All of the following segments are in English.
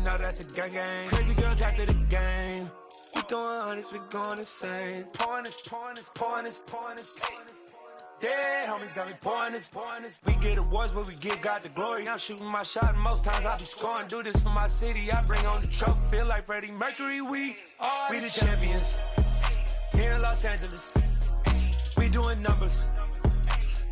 know that's a gang. Crazy girls after the game. We throwing hundreds, we going insane. Pouring this. Yeah, homies got me pouring this. We get awards, but we give God the glory. I'm shooting my shot, and most times I be scoring. Do this for my city, I bring on the trophy. Feel like Freddie Mercury, we the champions. Here in Los Angeles, we doing numbers.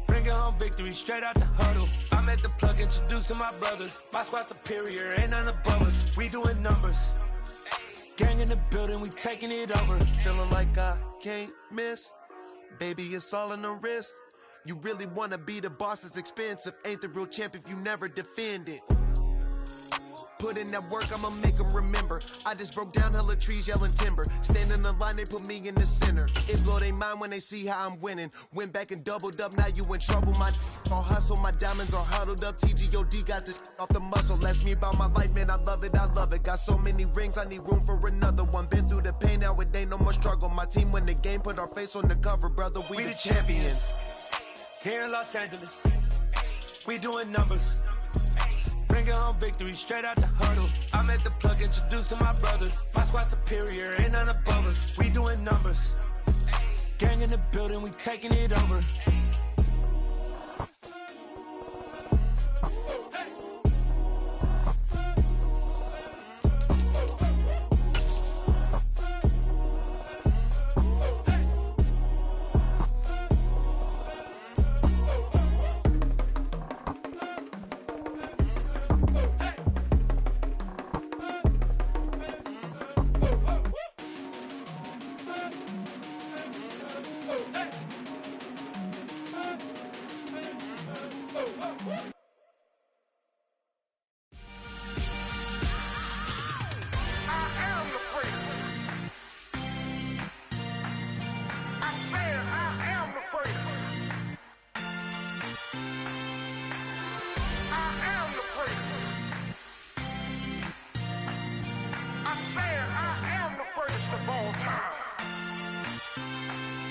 Bringing home victory straight out the huddle. I'm at the plug, introduced to my brothers. My squad superior, ain't none above us. We doing numbers. Gang in the building, we taking it over. Feeling like I can't miss. Baby, it's all in the wrist. You really wanna be the boss, it's expensive. Ain't the real champ if you never defend it. Put in that work, I'ma make them remember. I just broke down hella trees, yelling timber. Stand in the line, they put me in the center. It blow they mind when they see how I'm winning. Went back and doubled up, now you in trouble. My all hustle, my diamonds are huddled up. TGOD got this off the muscle. Ask me about my life, man, I love it. Got so many rings, I need room for another one. Been through the pain, now it ain't no more struggle. My team win the game, put our face on the cover, brother. We the champions. Here in Los Angeles, we doing numbers. Bringing home victory straight out the huddle. I'm at the plug, introduced to my brothers. My squad superior, ain't none above us. We doing numbers. Gang in the building, we taking it over.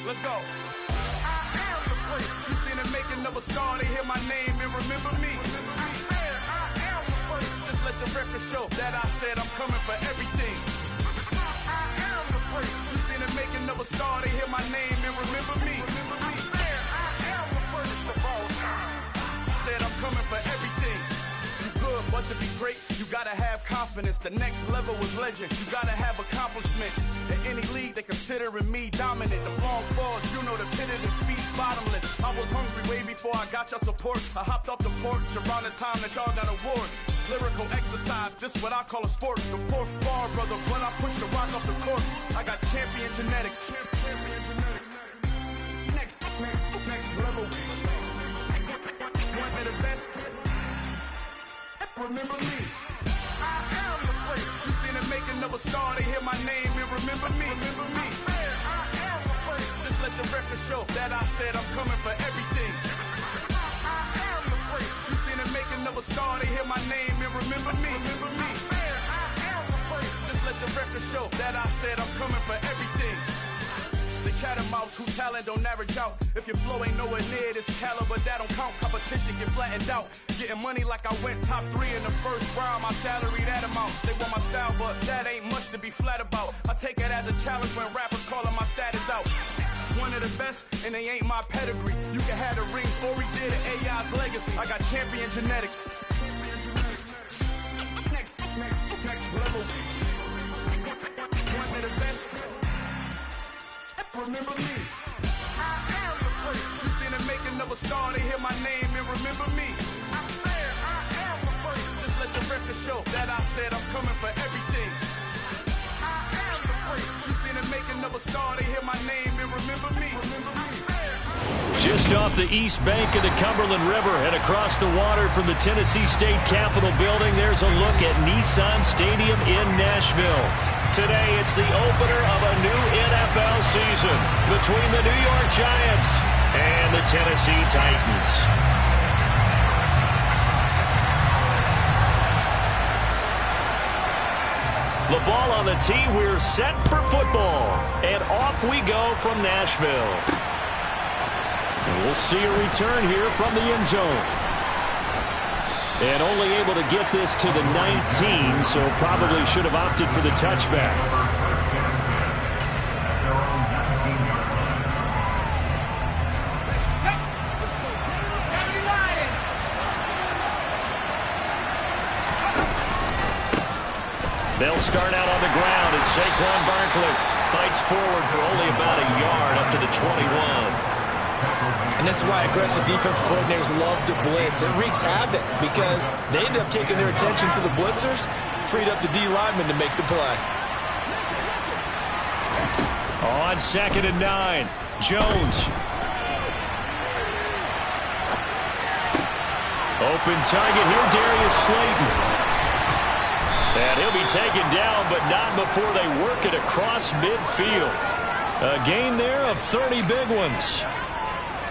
Let's go. I am the first. You seen the making of a star, they hear my name and remember me. I am the first. Just let the record show that I said I'm coming for everything. I am the first. You seen the making of a star, they hear my name and remember me. I am the first of all time. Said I'm coming for everything. You good, but to be great, you gotta have confidence. The next level was legend. You gotta have accomplishments. In any league, they considering me dominant. The long falls, you know the pit of defeat, bottomless. I was hungry way before I got your support. I hopped off the porch around the time that y'all got awards. Lyrical exercise, this what I call a sport. The fourth bar, brother, when I push the rock off the court. I got champion genetics. Champion genetics. Next level. One of the best. Remember me. I am the first. You seen the making of a star, they hear my name and remember me. Remember me. I am the first. Just let the record show that I said I'm coming for everything. I am the first. You seen the making of a star, they hear my name and remember me. Remember me. I am the first. Just let the record show that I said I'm coming for everything. The chattermouths who talent don't average out. If your flow ain't nowhere near this caliber, that don't count. Competition get flattened out. Getting money like I went top 3 in the first round. My salary that amount. They want my style, but that ain't much to be flat about. I take it as a challenge when rappers calling my status out. One of the best, and they ain't my pedigree. You can have the rings, or we did an AI's legacy. I got champion genetics. Next level. One of the best. Remember me. I am the first. You seen the making of a star, they hear my name and remember me. I am the first. Just let the record show that I said I'm coming for everything. I am the first. You seen the making of a star, they hear my name and remember me. Remember me. Just off the east bank of the Cumberland River and across the water from the Tennessee State Capitol building, there's a look at Nissan Stadium in Nashville. Today, it's the opener of a new NFL season between the New York Giants and the Tennessee Titans. The ball on the tee, we're set for football. And off we go from Nashville. And we'll see a return here from the end zone. And only able to get this to the 19, so probably should have opted for the touchback. They'll start out on the ground, and Saquon Barkley fights forward for only about a yard up to the 21. And this is why aggressive defense coordinators love to blitz. It wreaks havoc because they end up taking their attention to the blitzers, freed up the D lineman to make the play. On 2nd and 9, Jones. Open target here, Darius Slayton. And he'll be taken down, but not before they work it across midfield. A gain there of 30 big ones.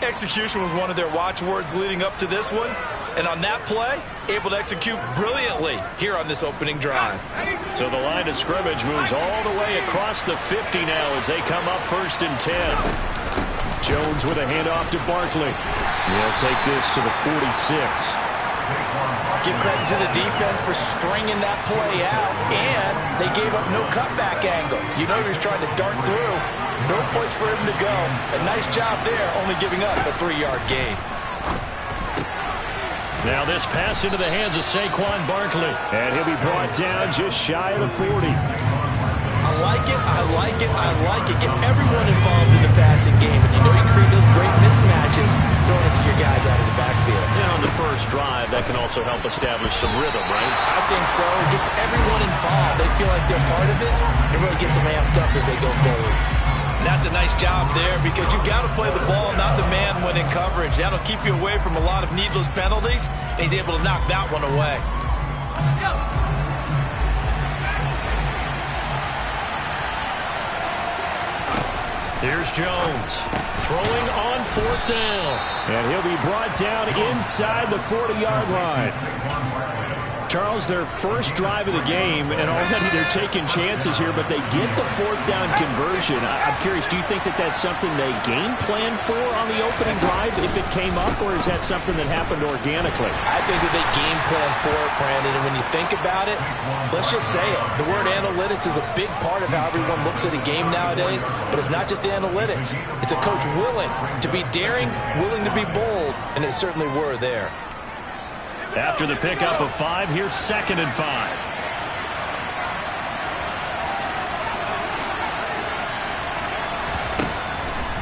Execution was one of their watchwords leading up to this one. And on that play, able to execute brilliantly here on this opening drive. So the line of scrimmage moves all the way across the 50 now as they come up 1st and 10. Jones with a handoff to Barkley. He'll take this to the 46. Give credit to the defense for stringing that play out, and they gave up no cutback angle. You know he was trying to dart through. No place for him to go. A nice job there, only giving up a 3-yard gain. Now this pass into the hands of Saquon Barkley, and he'll be brought down just shy of the 40. I like it, I like it, I like it. Get everyone involved in the passing game, and you know you create those great mismatches throwing it to your guys out of the backfield. And on the first drive, that can also help establish some rhythm, right? I think so. It gets everyone involved. They feel like they're part of it. It really gets them amped up as they go forward. And that's a nice job there because you've got to play the ball, not the man when in coverage. That'll keep you away from a lot of needless penalties, and he's able to knock that one away. Here's Jones throwing on 4th down, and he'll be brought down inside the 40-yard line. Charles, their first drive of the game, and already they're taking chances here, but they get the 4th down conversion. I'm curious, do you think that that's something they game planned for on the opening drive if it came up, or is that something that happened organically? I think that they game plan for it, Brandon, and when you think about it, let's just say it. The word analytics is a big part of how everyone looks at a game nowadays, but it's not just the analytics. It's a coach willing to be daring, willing to be bold, and they certainly were there. After the pickup of 5, here's 2nd and 5.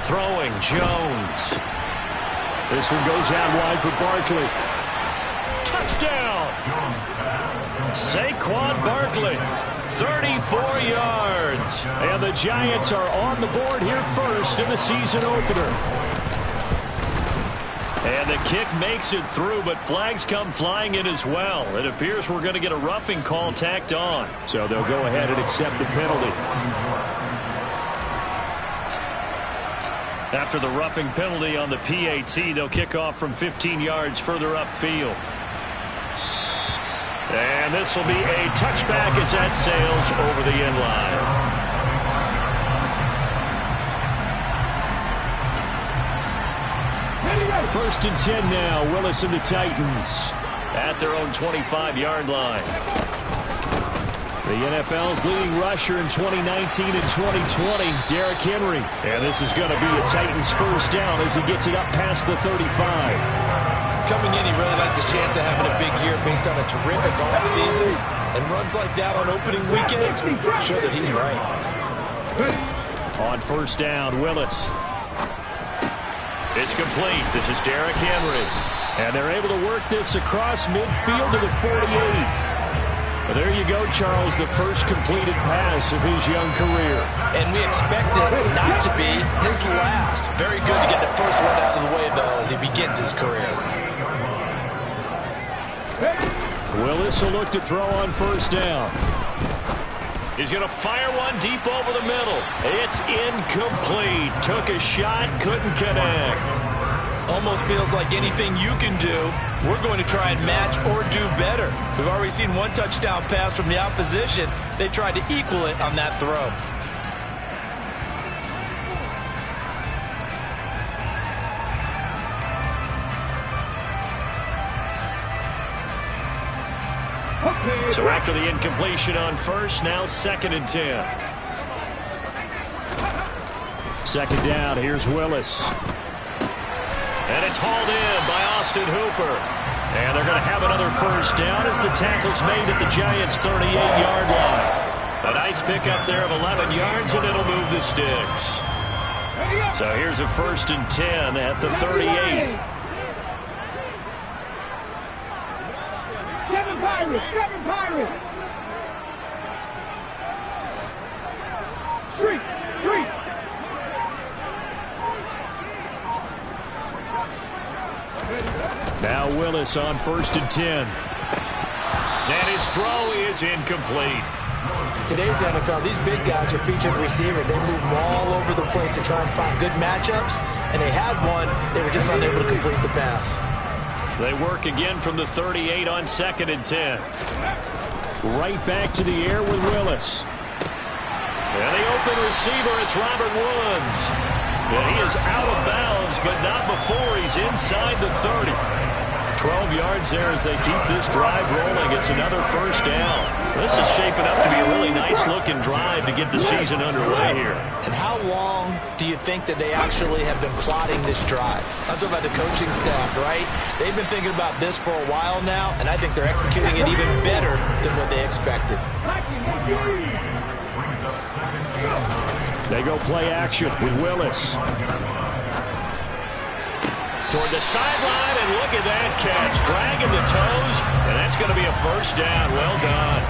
Throwing, Jones. This one goes out wide for Barkley. Touchdown! Saquon Barkley, 34 yards. And the Giants are on the board here first in the season opener. And the kick makes it through, but flags come flying in as well. It appears we're going to get a roughing call tacked on. So they'll go ahead and accept the penalty. After the roughing penalty on the PAT, they'll kick off from 15 yards further upfield. And this will be a touchback as that sails over the end line. 1st and 10 now. Willis and the Titans at their own 25-yard line. The NFL's leading rusher in 2019 and 2020, Derrick Henry. And this is going to be a Titans first down as he gets it up past the 35. Coming in, he really likes his chance of having a big year based on a terrific offseason. And runs like that on opening weekend show that he's right. On 1st down, Willis. It's complete. This is Derrick Henry. And they're able to work this across midfield to the 48. Well, there you go, Charles, the first completed pass of his young career. And we expect it not to be his last. Very good to get the first one out of the way, though, as he begins his career. Willis will look to throw on 1st down. He's going to fire one deep over the middle. It's incomplete. Took a shot, couldn't connect. Almost feels like anything you can do, we're going to try and match or do better. We've already seen one touchdown pass from the opposition. They tried to equal it on that throw. So after the incompletion on first, now 2nd and 10. Second down, here's Willis. And it's hauled in by Austin Hooper. And they're going to have another first down as the tackle's made at the Giants' 38-yard line. A nice pickup there of 11 yards, and it'll move the sticks. So here's a 1st and 10 at the 38. Seven Pirates. Three. Now Willis on 1st and 10. And his throw is incomplete. Today's NFL, these big guys are featured receivers. They move them all over the place to try and find good matchups, and they had one. They were just unable to complete the pass. They work again from the 38 on 2nd and 10. Right back to the air with Willis. And the open receiver, it's Robert Woods. And he is out of bounds, but not before he's inside the 30. 12 yards there as they keep this drive rolling. It's another first down. This is shaping up to be a really nice-looking drive to get the season underway here. And how long do you think that they actually have been plotting this drive? I'm talking about the coaching staff, right? They've been thinking about this for a while now, and I think they're executing it even better than what they expected. They go play action with Willis. Toward the sideline, and look at that catch. Dragging the toes, and that's going to be a first down. Well done.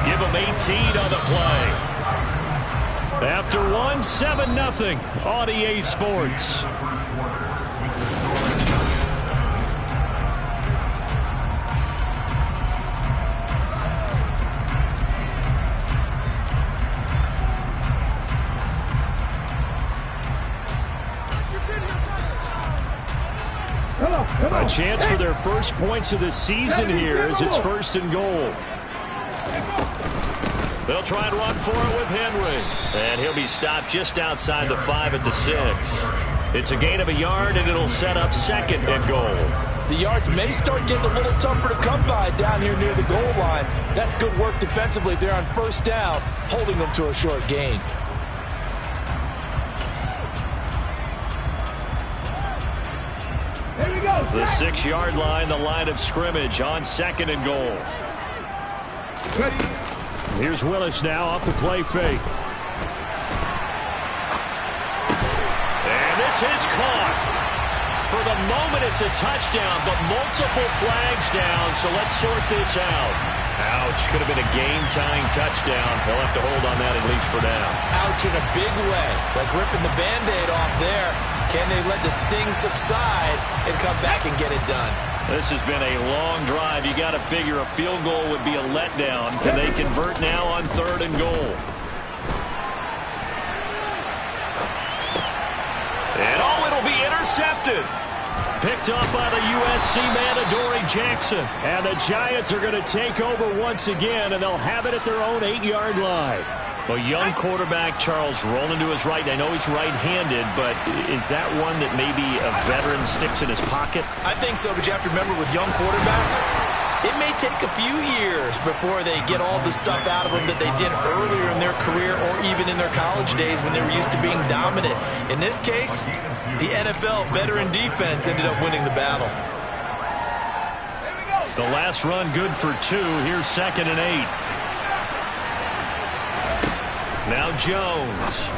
Give them 18 on the play. After one, 7-0 on EA Sports. A chance for their first points of the season here as it's 1st and goal. They'll try and run for it with Henry. And he'll be stopped just outside the 5 at the 6. It's a gain of a yard, and it'll set up 2nd and goal. The yards may start getting a little tougher to come by down here near the goal line. That's good work defensively there on 1st down, holding them to a short gain. The 6-yard line, the line of scrimmage on 2nd and goal. Here's Willis now off the play fake. And this is caught. For the moment, it's a touchdown, but multiple flags down, so let's sort this out. Ouch, could have been a game-tying touchdown. They'll have to hold on that at least for now. Ouch in a big way, like ripping the Band-Aid off there. Can they let the sting subside and come back and get it done? This has been a long drive. You got to figure a field goal would be a letdown. Can they convert now on 3rd and goal? And it'll be intercepted. Picked up by the USC man, Adoree Jackson. And the Giants are going to take over once again, and they'll have it at their own 8-yard line. Well, young quarterback Charles rolling to his right. I know he's right-handed, but is that one that maybe a veteran sticks in his pocket? I think so, but you have to remember with young quarterbacks, it may take a few years before they get all the stuff out of them that they did earlier in their career or even in their college days when they were used to being dominant. In this case, the NFL veteran defense ended up winning the battle. The last run good for 2. Here's 2nd and 8. Now Jones.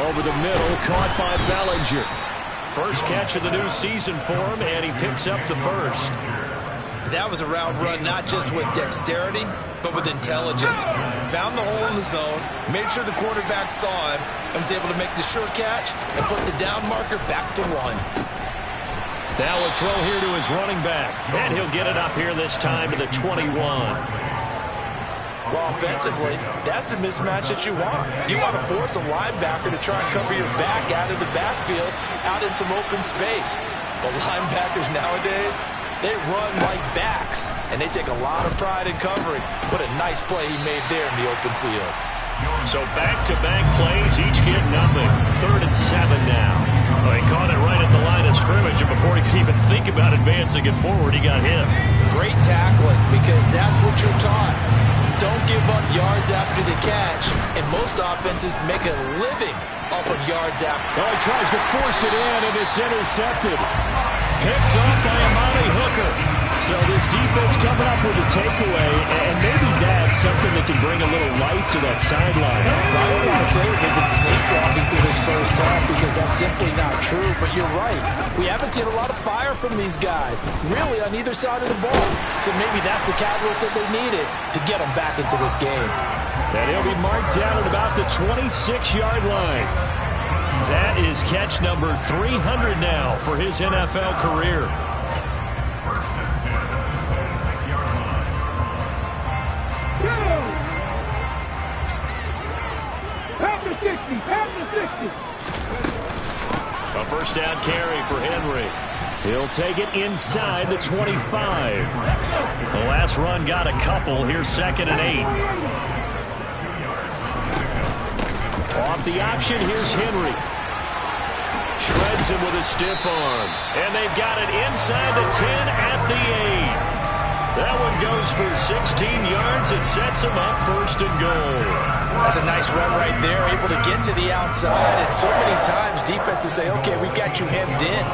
Over the middle, caught by Bellinger. First catch of the new season for him, and he picks up the first. That was a route run not just with dexterity, but with intelligence. Found the hole in the zone, made sure the quarterback saw him, and was able to make the short catch and put the down marker back to 1. Now a throw here to his running back, and he'll get it up here this time to the 21. Well, offensively, that's the mismatch that you want. You want to force a linebacker to try and cover your back out of the backfield, out in some open space. But linebackers nowadays, they run like backs, and they take a lot of pride in covering. What a nice play he made there in the open field. So back-to-back plays, each get nothing. 3rd and 7 now. Well, he caught it right at the line of scrimmage, and before he could even think about advancing it forward, he got hit. Great tackling, because that's what you're taught. Don't give up yards after the catch, and most offenses make a living off of yards after. Well, he tries to force it in, and it's intercepted. Picked up by Amani Hooker. So this defense coming up with a takeaway, and maybe that's something that can bring a little life to that sideline. I don't want to say they've been sleepwalking through this first half because that's simply not true, but you're right. We haven't seen a lot of fire from these guys, really on either side of the ball. So maybe that's the catalyst that they needed to get them back into this game. And he'll be marked down at about the 26-yard line. That is catch number 300 now for his NFL career. A first down carry for Henry. He'll take it inside the 25. The last run got a couple. Here's 2nd and 8. Off the option, here's Henry. Shreds him with a stiff arm. And they've got it inside the 10 at the 8. That one goes for 16 yards. It sets him up 1st and goal. That's a nice run right there, able to get to the outside. And so many times defenses say, okay, we got you hemmed in.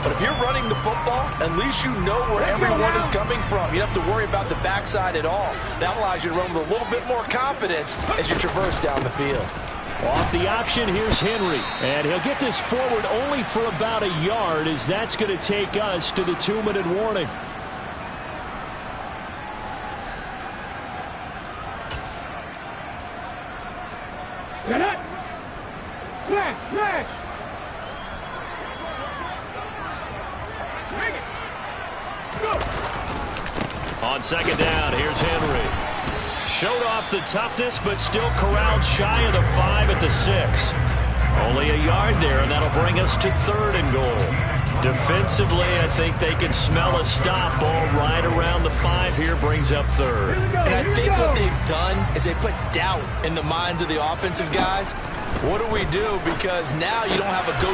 But if you're running the football, at least you know where everyone is coming from. You don't have to worry about the backside at all. That allows you to run with a little bit more confidence as you traverse down the field. Off the option, here's Henry. And he'll get this forward only for about a yard, as that's going to take us to the 2-minute warning. Get up! Flash! Flash! On 2nd down, here's Henry. Showed off the toughness, but still corralled shy of the 5 at the 6. Only a yard there, and that'll bring us to 3rd and goal. Defensively, I think they can smell a stop. Ball right around the 5 here, brings up 3rd. And I think what they've done is they put doubt in the minds of the offensive guys. What do we do? Because now you don't have a go.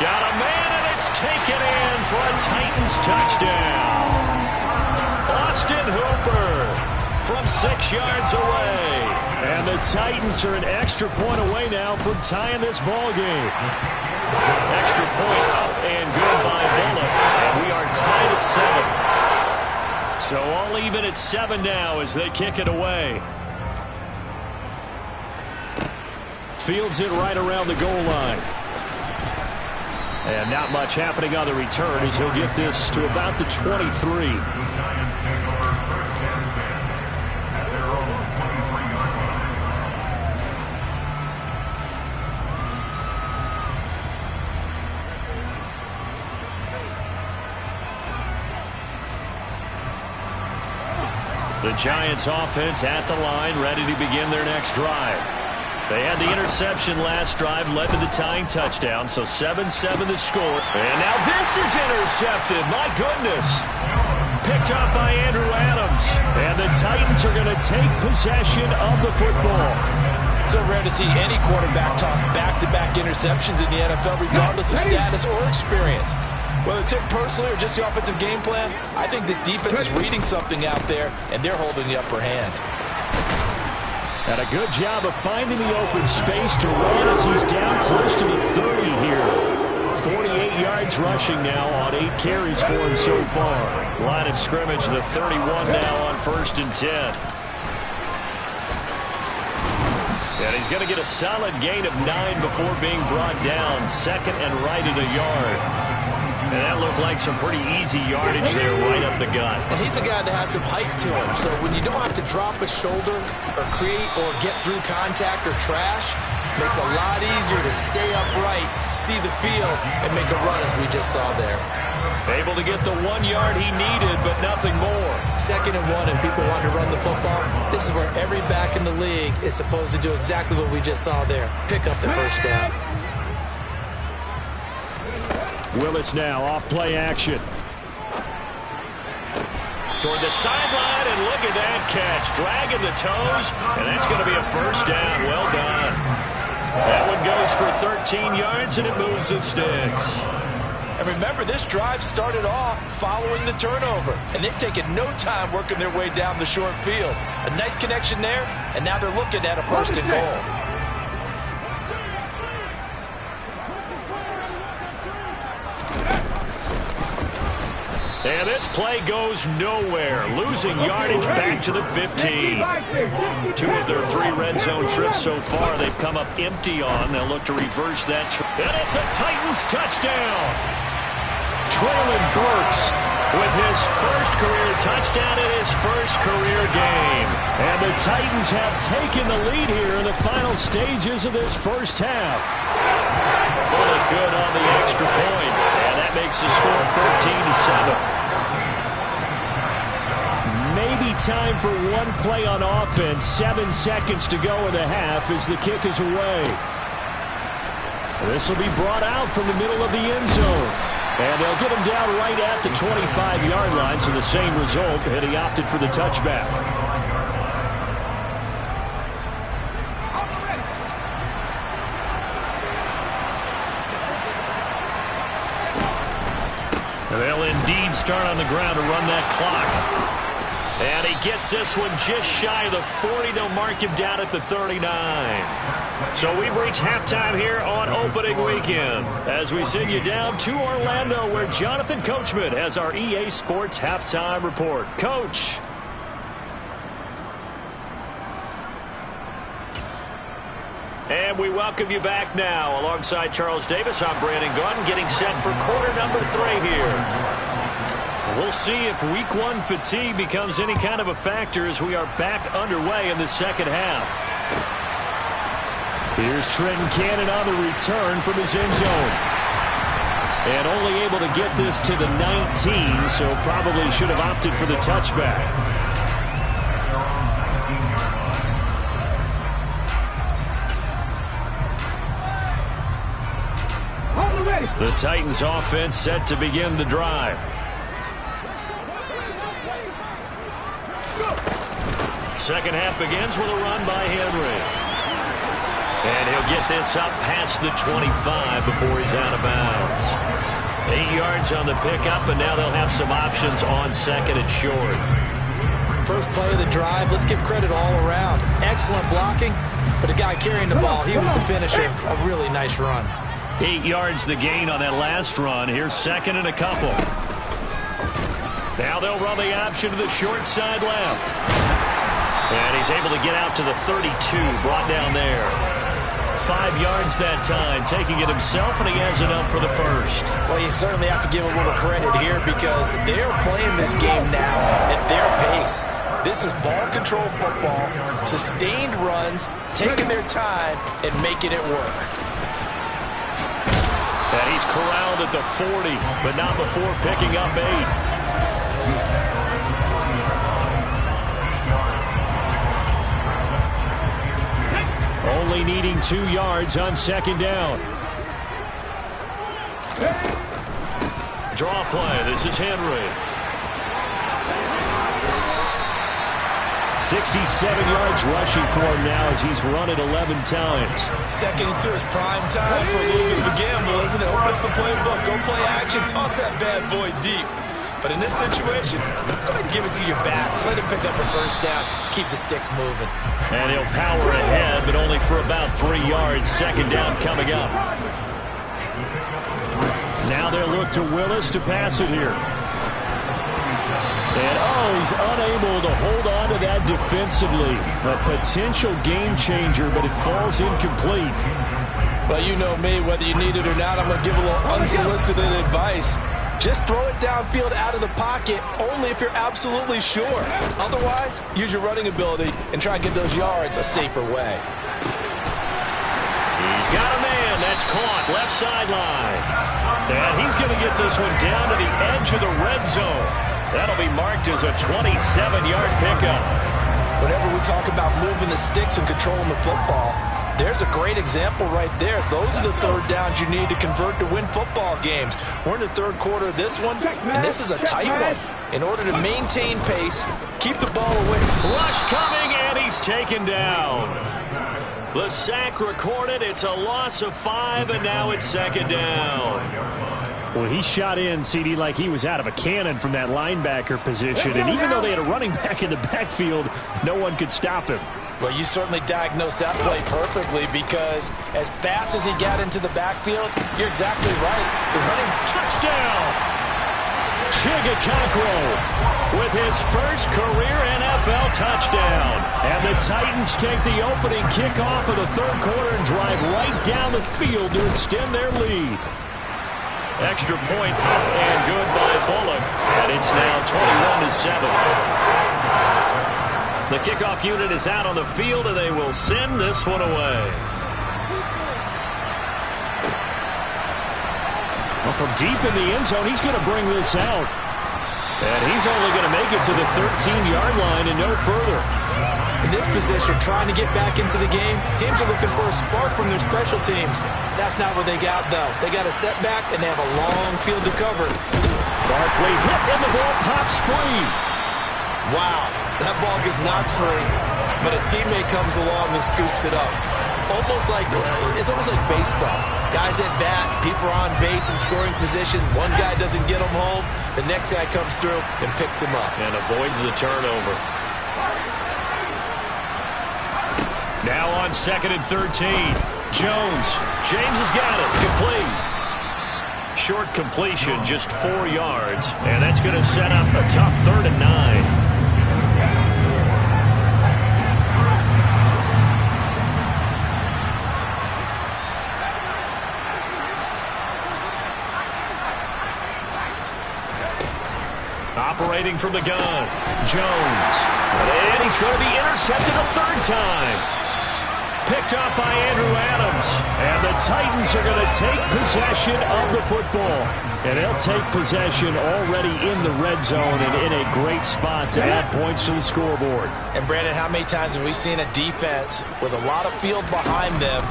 Got a man, and it's taken in for a Titans touchdown. Austin Hooper from 6 yards away. And the Titans are an extra point away now from tying this ball game. Extra point up and good by Bullock. And we are tied at 7. So all even at 7 now as they kick it away. Fields it right around the goal line. And not much happening on the return as he'll get this to about the 23. The Giants offense at the line, ready to begin their next drive. They had the interception last drive, led to the tying touchdown, so 7-7 the score. And now this is intercepted. My goodness. Picked up by Andrew Adams. And the Titans are going to take possession of the football. So rare to see any quarterback toss back-to-back interceptions in the NFL, regardless of status or experience. Whether it's him personally or just the offensive game plan, I think this defense is reading something out there, and they're holding the upper hand. And a good job of finding the open space to run as he's down close to the 30 here. 48 yards rushing now on 8 carries for him so far. Line of scrimmage, the 31 now on 1st and 10. And he's going to get a solid gain of 9 before being brought down. 2nd and right at a yard. And that looked like some pretty easy yardage there right up the gut. And he's a guy that has some height to him. So when you don't have to drop a shoulder or create or get through contact or trash, makes it a lot easier to stay upright, see the field, and make a run as we just saw there. Able to get the 1 yard he needed, but nothing more. 2nd and 1, and people want to run the football. This is where every back in the league is supposed to do exactly what we just saw there. Pick up the first down. Willis now off play action. Toward the sideline, and look at that catch. Dragging the toes, and that's going to be a first down. Well done. That one goes for 13 yards, and it moves the sticks. And remember, this drive started off following the turnover, and they've taken no time working their way down the short field. A nice connection there, and now they're looking at a 1st and goal. And this play goes nowhere, losing yardage back to the 15. 2 of their 3 red zone trips so far they've come up empty on. They'll look to reverse that. And it's a Titans touchdown. Traylon Burks with his first career touchdown in his first career game. And the Titans have taken the lead here in the final stages of this first half. Really good on the extra point. And that makes the score 13-7. Maybe time for one play on offense. 7 seconds to go in the half as the kick is away. This will be brought out from the middle of the end zone. And they'll get him down right at the 25-yard line, so the same result, and he opted for the touchback. And they'll indeed start on the ground to run that clock. And he gets this one just shy of the 40. They'll mark him down at the 39. So we've reached halftime here on opening weekend as we send you down to Orlando where Jonathan Coachman has our EA Sports halftime report. Coach. And we welcome you back now. Alongside Charles Davis, I'm Brandon Gordon getting set for quarter number 3 here. We'll see if week 1 fatigue becomes any kind of a factor as we are back underway in the second half. Here's Trenton Cannon on the return from his end zone. And only able to get this to the 19, so probably should have opted for the touchback. The Titans offense set to begin the drive. Second half begins with a run by Henry. And he'll get this up past the 25 before he's out of bounds. 8 yards on the pickup, and now they'll have some options on second and short. First play of the drive, let's give credit all around. Excellent blocking, but the guy carrying the ball, he was the finisher. A really nice run. 8 yards the gain on that last run. Here's second and a couple. Now they'll run the option to the short side left. And he's able to get out to the 32, brought down there. 5 yards that time, taking it himself, and he has enough for the first. Well, you certainly have to give a little credit here because they're playing this game now at their pace. This is ball control football, sustained runs, taking their time, and making it work. And he's corralled at the 40, but not before picking up 8. Only needing 2 yards on second down. Draw play. This is Henry. 67 yards rushing for him now as he's run it 11 times. Second into his prime time for a little bit of a gamble, isn't it? Open up the playbook, go play action, toss that bad boy deep. But in this situation, go ahead and give it to your back. Let him pick up a first down. Keep the sticks moving. And he'll power ahead, but only for about 3 yards. Second down coming up. Now they'll look to Willis to pass it here. And, he's unable to hold on to that defensively. A potential game changer, but it falls incomplete. Well, you know me. Whether you need it or not, I'm going to give a little unsolicited advice. Just throw it downfield out of the pocket only if you're absolutely sure. Otherwise, use your running ability and try and get those yards a safer way. He's got a man. That's caught. Left sideline. And he's going to get this one down to the edge of the red zone. That'll be marked as a 27-yard pickup. Whenever we talk about moving the sticks and controlling the football, there's a great example right there. Those are the third downs you need to convert to win football games. We're in the third quarter of this one, and this is a tight one. In order to maintain pace, keep the ball away. Rush coming, and he's taken down. The sack recorded. It's a loss of 5, and now it's second down. Well, he shot in, CD, like he was out of a cannon from that linebacker position. And even though they had a running back in the backfield, no one could stop him. Well, you certainly diagnosed that play perfectly because as fast as he got into the backfield, you're exactly right. The running Touchdown! Chigga with his first career NFL touchdown. And the Titans take the opening kickoff of the third quarter and drive right down the field to extend their lead. Extra point up and good by Bullock. And it's now 21-7. The kickoff unit is out on the field, and they will send this one away. Well, from deep in the end zone, he's going to bring this out. And he's only going to make it to the 13-yard line and no further. In this position, trying to get back into the game, teams are looking for a spark from their special teams. That's not what they got, though. They got a setback, and they have a long field to cover. Barkley hit, and the ball pops free. Wow, that ball gets knocked free, but a teammate comes along and scoops it up. It's almost like baseball. Guys at bat, people are on base in scoring position. One guy doesn't get him home. The next guy comes through and picks him up. And avoids the turnover. Now on 2nd and 13. Jones. James has got it. Complete. Short completion, just 4 yards. And that's going to set up a tough 3rd and 9. Operating from the gun, Jones. And he's going to be intercepted a 3rd time. Picked up by Andrew Adams. And the Titans are going to take possession of the football. And they'll take possession already in the red zone and in a great spot to add points to the scoreboard. And, Brandon, how many times have we seen a defense with a lot of field behind them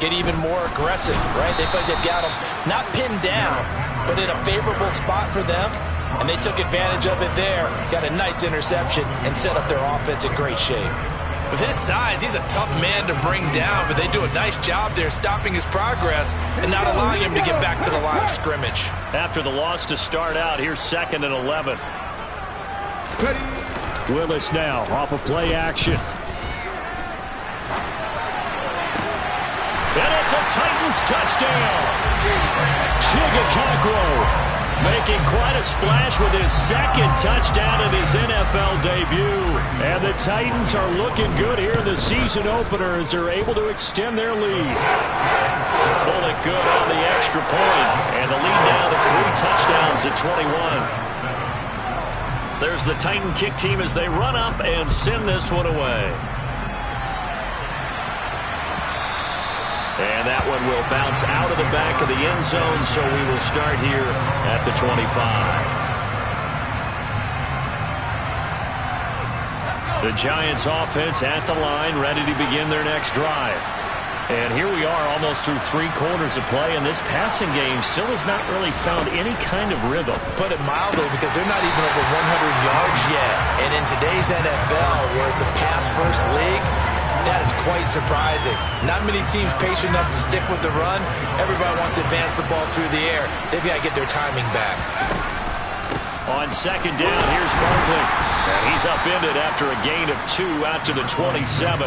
get even more aggressive, right? They feel like they've got them not pinned down, but in a favorable spot for them. And they took advantage of it there, got a nice interception, and set up their offense in great shape. With his size, he's a tough man to bring down, but they do a nice job there stopping his progress and not allowing him to get back to the line of scrimmage. After the loss to start out, here's 2nd and 11. Willis now off of play action. And it's a Titans touchdown. Chigga making quite a splash with his 2nd touchdown in his NFL debut. And the Titans are looking good here in the season opener as they're able to extend their lead. Bullock good on the extra point. And the lead now to 3 touchdowns at 21. There's the Titan kick team as they run up and send this one away. And that one will bounce out of the back of the end zone, so we will start here at the 25. The Giants offense at the line, ready to begin their next drive. And here we are almost through 3 quarters of play, and this passing game still has not really found any kind of rhythm. Put it mildly, because they're not even over 100 yards yet. And in today's NFL, where it's a pass-first league, that is quite surprising. Not many teams patient enough to stick with the run. Everybody wants to advance the ball through the air. They've got to get their timing back. On 2nd down, here's Barkley. And he's upended after a gain of 2 out to the 27.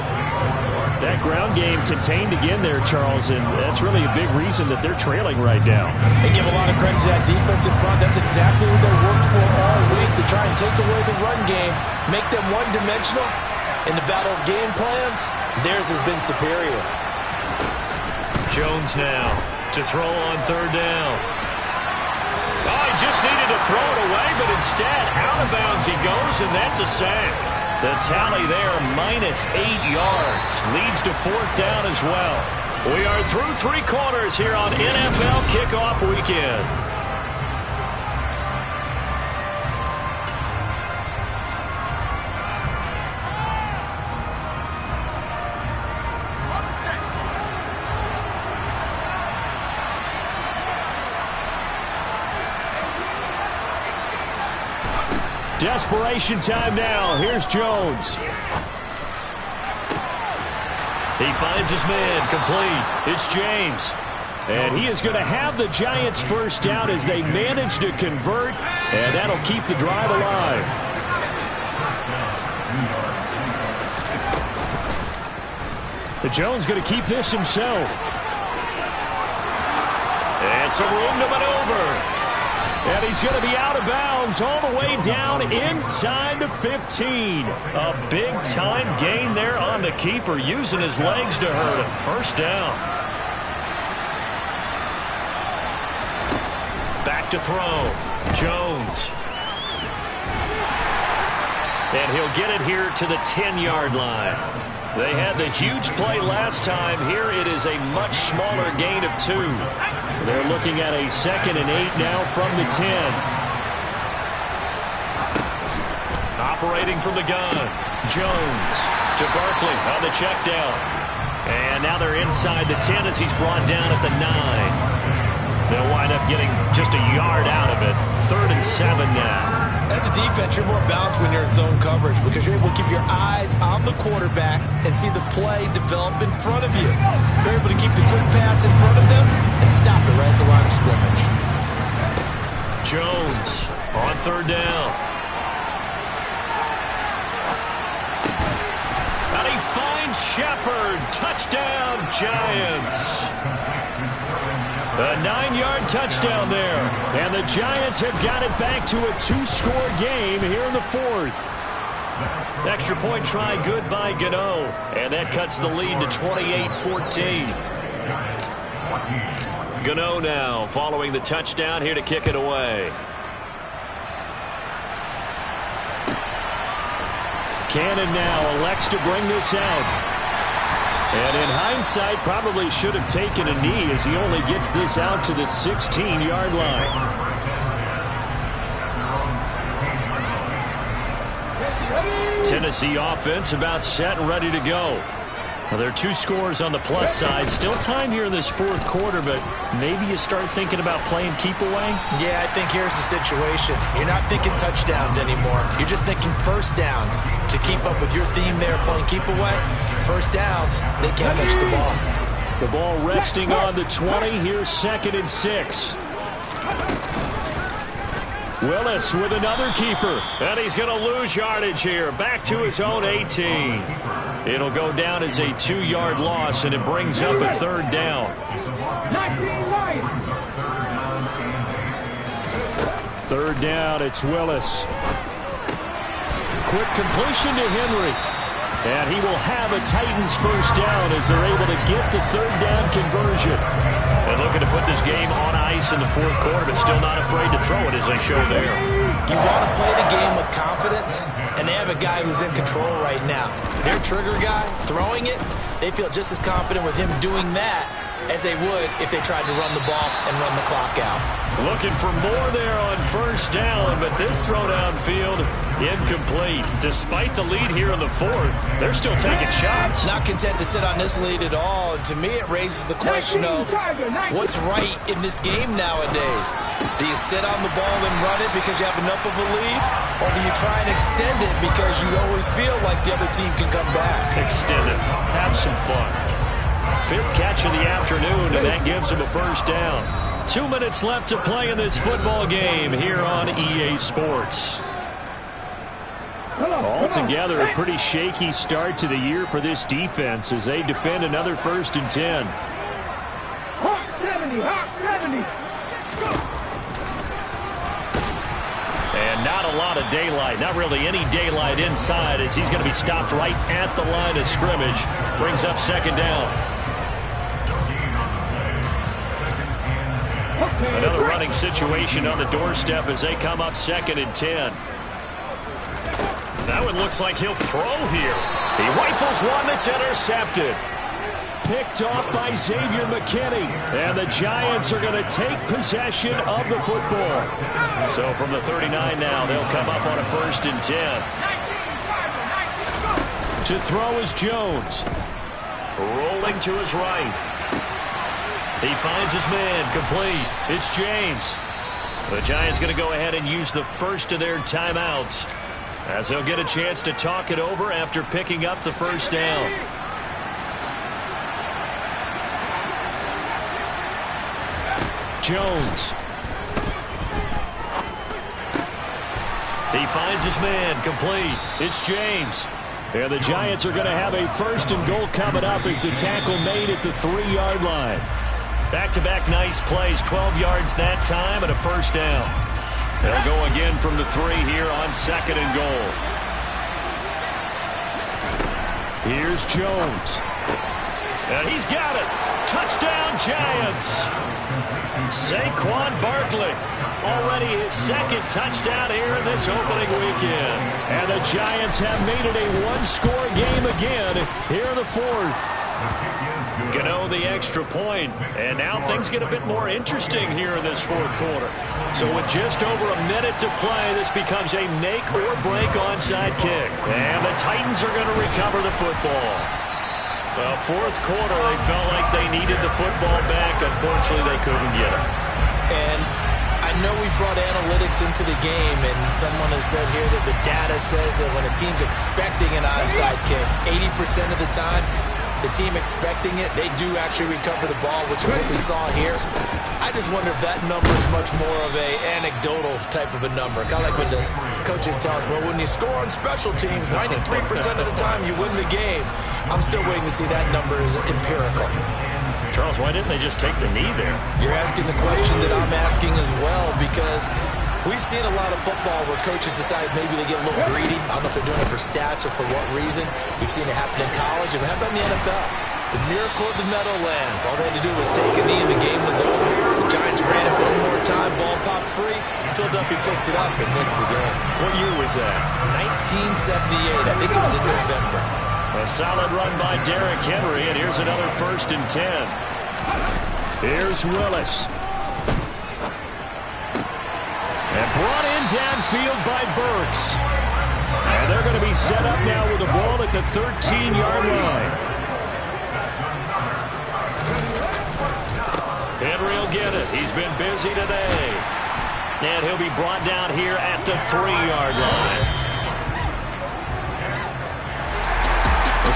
That ground game contained again there, Charles, and that's really a big reason that they're trailing right now. They give a lot of credit to that defense in front. That's exactly what they worked for all week, to try and take away the run game, make them one-dimensional. In the battle of game plans, theirs has been superior. Jones now to throw on 3rd down. Oh, he just needed to throw it away, but instead, out of bounds he goes, and that's a sack. The tally there, -8 yards. Leads to 4th down as well. We are through 3 quarters here on NFL Kickoff Weekend. Desperation time now. Here's Jones. He finds his man, complete. It's James. And he is going to have the Giants first down as they manage to convert, and that'll keep the drive alive. The Jones going to keep this himself. And some room to maneuver. And he's going to be out of bounds all the way down inside the 15. A big-time gain there on the keeper, using his legs to hurt him. First down. Back to throw. Jones. And he'll get it here to the 10-yard line. They had the huge play last time. Here it is a much smaller gain of 2. They're looking at a 2nd and 8 now from the 10. Operating from the gun. Jones to Barkley on the check down. And now they're inside the 10 as he's brought down at the 9. They'll wind up getting just a yard out of it. 3rd and 7 now. As a defense, you're more balanced when you're in zone coverage because you're able to keep your eyes on the quarterback and see the play develop in front of you. You're able to keep the quick pass in front of them and stop it right at the line of scrimmage. Jones on 3rd down. And he finds Shepard. Touchdown, Giants. A 9-yard touchdown there. And the Giants have got it back to a 2-score game here in the 4th. Extra point try good by Gano. And that cuts the lead to 28-14. Gano now following the touchdown here to kick it away. Cannon now elects to bring this out. And in hindsight, probably should have taken a knee as he only gets this out to the 16-yard line. Tennessee offense about set and ready to go. Well, there are 2 scores on the plus side. Still time here in this 4th quarter, but maybe you start thinking about playing keep away? Yeah, I think here's the situation. You're not thinking touchdowns anymore. You're just thinking first downs. To keep up with your theme there, playing keep away, first downs, they can't touch the ball. The ball resting on the 20. Here's 2nd and 6. Willis with another keeper. And he's going to lose yardage here. Back to his own 18. It'll go down as a 2-yard loss, and it brings up a 3rd down. 3rd down, it's Willis. Quick completion to Henry. And he will have a Titans first down as they're able to get the 3rd down conversion. And looking to put this game on ice in the 4th quarter, but still not afraid to throw it as they show there. You want to play the game with confidence, and they have a guy who's in control right now. Their trigger guy, throwing it, they feel just as confident with him doing that as they would if they tried to run the ball and run the clock out. Looking for more there on first down, but this throw downfield incomplete. Despite the lead here in the 4th, they're still taking shots. Not content to sit on this lead at all, and to me it raises the question of what's right in this game nowadays. Do you sit on the ball and run it because you have enough of a lead, or do you try and extend it because you always feel like the other team can come back? Extend it. Have some fun. 5th catch of the afternoon, and that gives him a first down. 2 minutes left to play in this football game here on EA Sports. Altogether, a pretty shaky start to the year for this defense as they defend another 1st and 10. Hawk 70, Hawk 70. And not a lot of daylight, not really any daylight inside as he's going to be stopped right at the line of scrimmage. Brings up 2nd down. Another running situation on the doorstep as they come up 2nd and 10. That one looks like he'll throw here. He rifles one that's intercepted. Picked off by Xavier McKinney. And the Giants are going to take possession of the football. So from the 39 now, they'll come up on a 1st and 10. To throw is Jones. Rolling to his right. He finds his man, complete. It's James. The Giants going to go ahead and use the first of their timeouts as they'll get a chance to talk it over after picking up the first down. Jones. He finds his man, complete. It's James. And the Giants are going to have a 1st and goal coming up as the tackle made at the 3-yard line. Back-to-back nice plays, 12 yards that time and a 1st down. They'll go again from the 3 here on 2nd and goal. Here's Jones. And he's got it. Touchdown, Giants. Saquon Barkley. Already his 2nd touchdown here in this opening weekend. And the Giants have made it a 1-score game again here in the 4th. Gano the extra point, and now things get a bit more interesting here in this 4th quarter. So with just over a minute to play, this becomes a make or break onside kick. And the Titans are going to recover the football. The 4th quarter, they felt like they needed the football back. Unfortunately, they couldn't get it. And I know we brought analytics into the game, and someone has said here that the data says that when a team's expecting an onside kick, 80% of the time, the team expecting it, they do actually recover the ball, which is what we saw here. I just wonder if that number is much more of a anecdotal type of a number. Kind of like when the coaches tell us, well, when you score on special teams, 93% of the time you win the game. I'm still waiting to see that number is empirical. Charles, why didn't they just take the knee there? You're asking the question that I'm asking as well, because we've seen a lot of football where coaches decide maybe they get a little greedy. I don't know if they're doing it for stats or for what reason. We've seen it happen in college, and how about in the NFL? The miracle of the Meadowlands. All they had to do was take a knee and the game was over. The Giants ran it one more time, ball popped free. Philadelphia picks it up and wins the game. What year was that? 1978. I think it was in November. A solid run by Derrick Henry, and here's another 1st and 10. Here's Willis. And brought in downfield by Burks. And they're going to be set up now with the ball at the 13-yard line. Henry will get it. He's been busy today. And he'll be brought down here at the 3-yard line.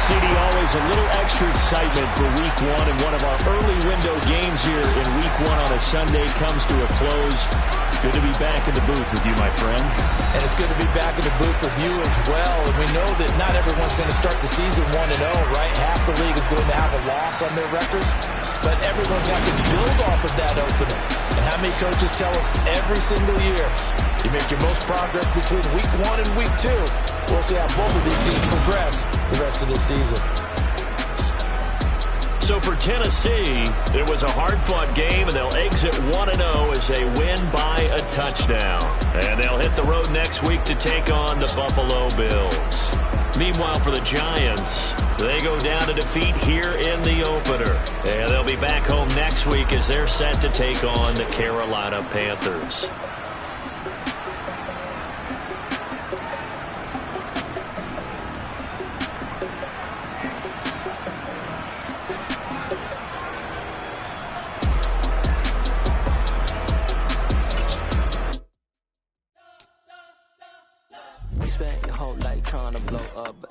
CD, always a little extra excitement for Week 1, and one of our early window games here in Week 1 on a Sunday comes to a close. Good to be back in the booth with you, my friend. And it's good to be back in the booth with you as well. And we know that not everyone's going to start the season 1-0, right? Half the league is going to have a loss on their record. But everyone's got to build off of that opener. And how many coaches tell us every single year, you make your most progress between Week 1 and Week 2. We'll see how both of these teams progress the rest of this season. So for Tennessee, it was a hard-fought game, and they'll exit 1-0 as they win by a touchdown. And they'll hit the road next week to take on the Buffalo Bills. Meanwhile, for the Giants, they go down to defeat here in the opener. And they'll be back home next week as they're set to take on the Carolina Panthers.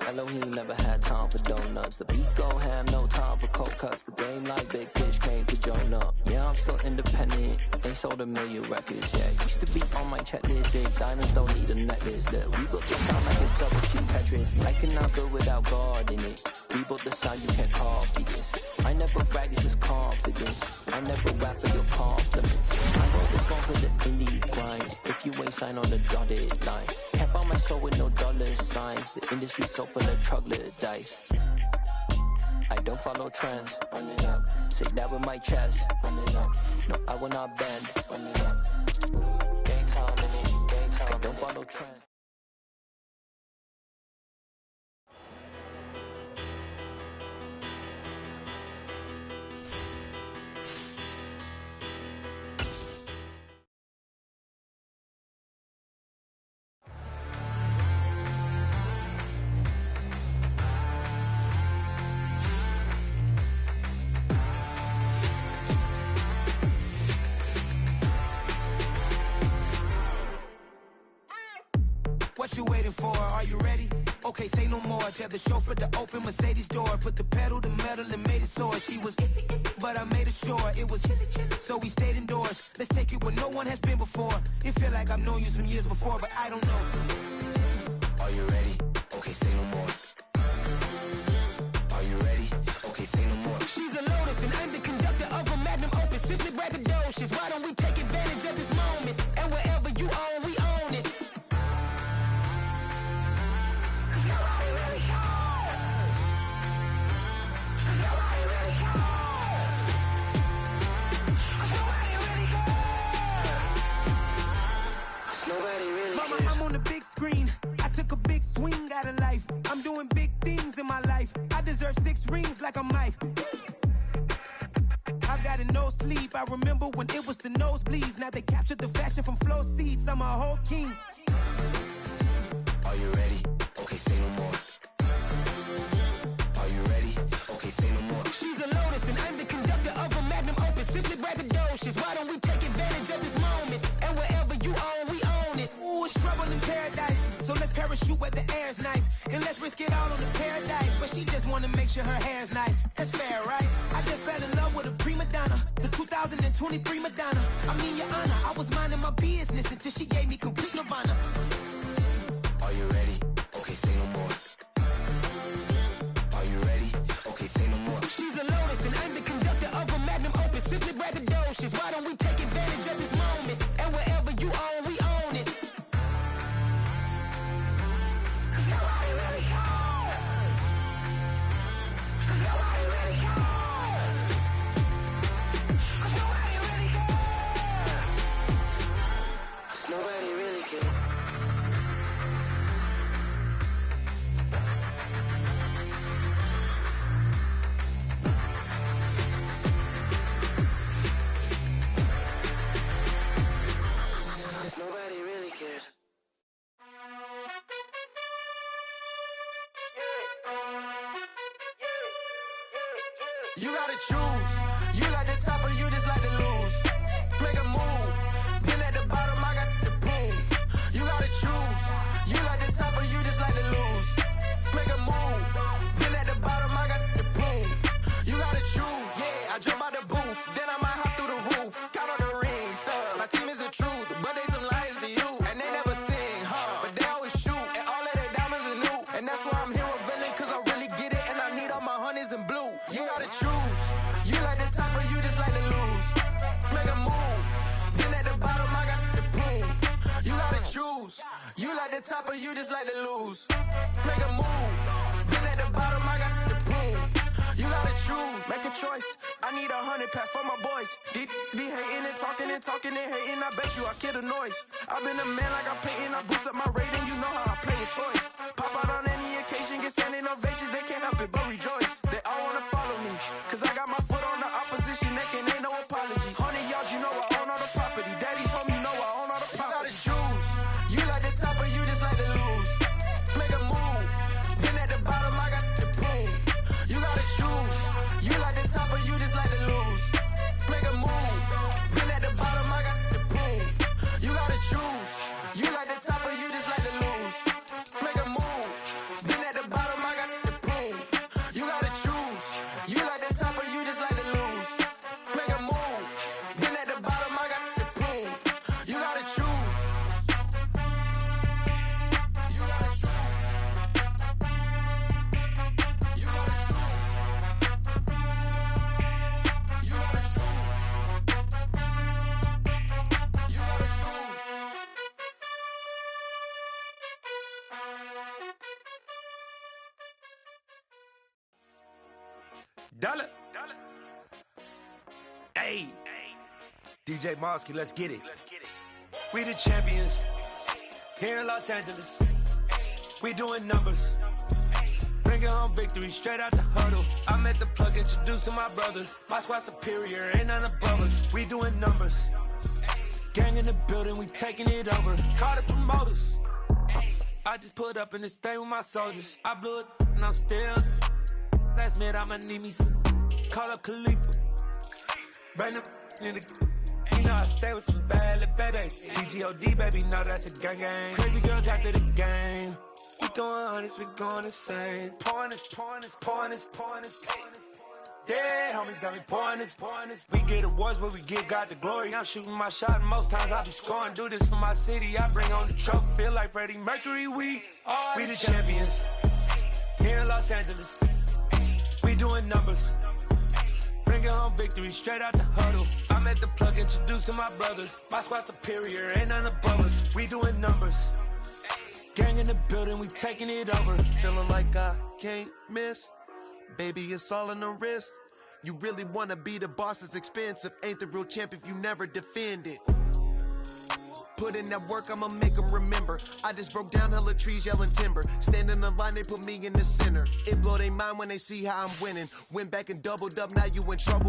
Elohim never had time for donuts. The beat go ham, no time for cold cuts. The game like Big Pitch came to join up. Yeah, I'm still independent. Ain't sold 1 million records yet. Used to be on my checklist. Big diamonds don't need a necklace. That we built the sound like it's double speed Tetris. I cannot build without God in it. We built the sound, you can't copy this. I never brag, it's just confidence. I never rap for your compliments. I wrote this one for the indie grind. If you ain't sign on the dotted line. Can't buy my soul with no dollar signs. The industry so full of troglodytes. I don't follow trends. Run it up. Say that with my chest. Run it up. No, I will not bend. Run it up. Game time in it. Game time. I don't follow trends. What you waiting for? Are you ready? okay, say no more. Tell the chauffeur to open Mercedes door. Put the pedal to metal and made it soar. She was, but I made it sure it was. So we stayed indoors. Let's take it where no one has been before. It feel like I've known you some years before, but I don't know. Are you ready? Okay, say no more. Are you ready? Okay, say no more. She's a Lotus and I'm the conductor of a Magnum Opus. Simply braggadocious. Why don't we take advantage of this moment? And wherever you own, we own it. Mama, I'm on the big screen. I took a big swing out of life. I'm doing big things in my life. I deserve 6 rings like a Mike. I've got no sleep. I remember when it was the nosebleeds. Now they captured the fashion from flow seats. I'm a whole king. Are you ready? Okay, say no more. Are you ready? Okay, say no more. She's a Lotus and I'm the conductor of a Magnum Opus. Simply braggadocious. Why don't we take advantage of this moment? And wherever you own, we own it. Ooh, it's trouble in paradise. So let's parachute where the air's nice. And let's risk it all on the paradise. But she just wanna make sure her hair's nice. That's fair, right? I just fell in love with a prima donna. The 2023 Madonna. I mean, your honor, I was minding my business until she gave me complete nirvana. Are you ready? Okay, say no more. Are you ready? Okay, say no more. She's a Lotus and I'm the conductor of a Magnum Opus. Simply braggadocious. Why don't we take advantage of this moment? And wherever you own, we own it. Nobody really cares. Nobody really cares. You gotta choose. You like the top or you just like to lose. Make a move. Been at the bottom, I got the proof. You gotta choose. You like the top or you just like to lose. Make a move. Been at the bottom, I got the proof. You gotta choose. Yeah, I jump out the booth. Then I might hop through the roof. Count on the rings. My team is the truth, but they some liars to you. And they never sing, but they always shoot. And all of their diamonds are new. And that's why I'm here with villain, cause I really get it. And I need all my honeys in blue. You gotta choose. You like the top or you just like to lose. Make a move. Been at the bottom, I got the proof. You gotta choose. You like the top or you just like to lose. Make a move. Been at the bottom, I got the proof. You gotta choose. Make a choice. I need 100 pack for my boys. Be hating and talking and talking and hating. I bet you I kill the noise. I've been a man like I'm painting. I boost up my rating. You know how I play with toys. Pop out on any occasion, get standing ovations. They can't help it but rejoice. They all wanna follow me, cause I got my foot on the opposition neck and ain't no apologies. 100 yards, you know I own all the property. Daddy's home, you know I own all the property. You gotta choose. You like the top or you just like to lose. Make a move. Been at the bottom, I got the proof. You gotta choose. You like the top or you just like to lose. Make a move. Been at the bottom, I got the proof. You gotta choose. You like the top or you just like to lose. Make a move. Been at the bottom, I got the proof. You gotta choose. You like the top or you just like to lose. Make a move. Been at the bottom, I got the proof. You gotta choose. You gotta choose. You gotta choose. You gotta choose. You gotta choose. Dollar. Hey. DJ Mosky, let's get it. We the champions here in Los Angeles. We doing numbers. Bringing home victory straight out the huddle. I met the plug, introduced to my brother. My squad superior, ain't none above us. We doing numbers. Gang in the building, we taking it over. Call the promoters. I just put up in this thing with my soldiers. I blew it and I'm still. Last minute I'ma need me some. Call up Khalifa. Bring them in the. You know I stay with some bad little baby. TGOD baby, know that's a gang gang. Crazy girls after the game. We throwing hundreds, we going insane. Pointers. Yeah, homies got me pointers. We get awards, but we give God the glory. I'm shooting my shot, and most times I be scoring. Do this for my city, I bring on the trophy. Feel like Freddie Mercury, we the champions. Here in Los Angeles, we doing numbers. Bringing home victory straight out the huddle. I'm at the plug, introduced to my brothers. My squad superior, ain't none above us. We doing numbers. Gang in the building, we taking it over. Feeling like I can't miss. Baby, it's all in the wrist. You really wanna be the boss, it's expensive. Ain't the real champ if you never defend it. Put in that work, I'ma make them remember. I just broke down hella trees, yelling timber. Stand in the line, they put me in the center. It blow their mind when they see how I'm winning. Went back and doubled up, now you in trouble.